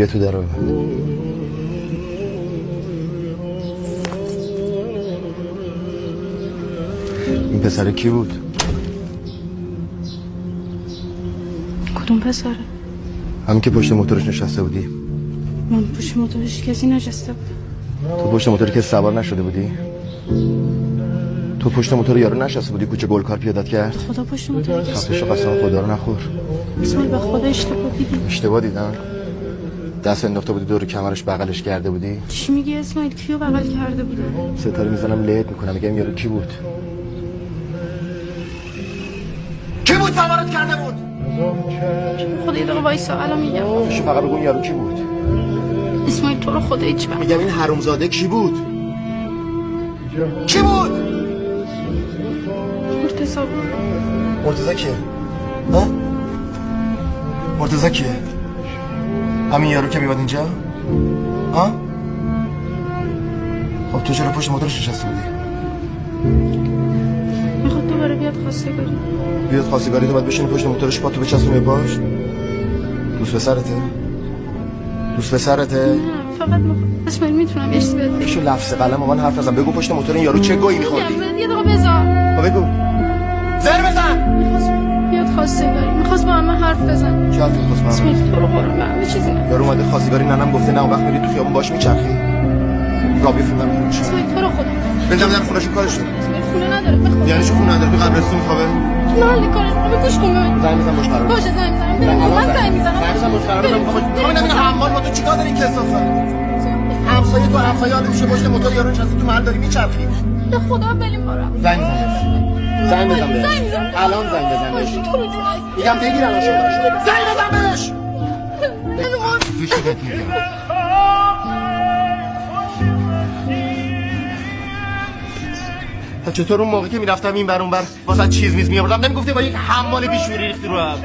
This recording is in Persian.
بیا تو در رو ببند. این پسر کی بود؟ کدوم پسره؟ همین که پشت موتورش نشسته بودی. من پشت موتورش کسی نشسته بود. تو پشت موتوری که سوار نشده بودی؟ تو پشت موتور یارو نشسته بودی کوچه گلکار پیادت کرد؟ خدا پشت موتور کسی. خفه شو قسم خدا رو نخور. اسماعیل به خدا اشتباه دیدی. اشتباه دیدم. دست انداخته بودی دور کمرش بغلش کرده بودی. چی میگی اسماعیل؟ کیو بغل کرده بوده؟ ستاره میزنم لهت میکنم. میگم یارو کی بود؟ کی بود سوارت کرده بود؟ خدا یه دقیقه وایسا الان میگم. شو فقط بگو یارو کی بود؟ اسماعیل تو رو خدا هیچ وقت. میگم این حرومزاده کی بود؟ کی بود؟ مرتضی بود. مرتضی کیه؟ ها؟ مرتضی کیه؟ همین یارو که میاد اینجا؟ ها؟ خب تو چرا پشت موتورش نشسته بودی؟ میخواد دوباره بیاد خواستگاری. بیاد خواستگاری تو باید بشینی پشت موتورش پاتو بچسبونی پاش؟ دوست پسرته؟ دوست پسرته؟ نه فقط اسماعیل میتونم یه چیزی بهت بگم. شو لفظ قلم با من حرف نزن. بگو پشت موتور این یارو چه گویی می‌خوردی؟ یه دقیقه بذار. خب بگو. زر بزن. میخواست بیاد خواستگاری. میخواست با من حرف بزن. چه حرفی می‌خواست من؟ اسماعیل تو رو قرآن من چیزی نه. یارو اومده خواستگاری ننم گفته نه اون وقت میری تو خیابون باش میچرخی. رابی فیلم من خونش. اسماعیل تو رو خدا. بندم در خونه‌شون کارش شد. اسماعیل خونه نداره بخواد. یعنی چه خونه نداره؟ تو قبرستون می‌خوابه؟ محل کارش رو گوش کن ببین. زنگ میزنم باش قرار. باشه زنگ میزنم. من زنگ میزنم. زنگ میزنم باش قرار بدم. می‌خوام ببینم این حمال با تو چیکار داری این کثافت؟ همسایه تو همسایه آدم میشه پشت موتور یارو نشسته تو محل داری میچرخی. به خدا بریم برام. زنگ بزن بهش. الان زنگ بزن بهش. میگم بگیر الان شماره‌شو. زنگ بزن بهش. فیشت میگم. چطور اون موقع که میرفتم این بر اون بر واسه چیز میز میآوردم نمیگفتی با یک حمال بیشوری ریختی رو هم.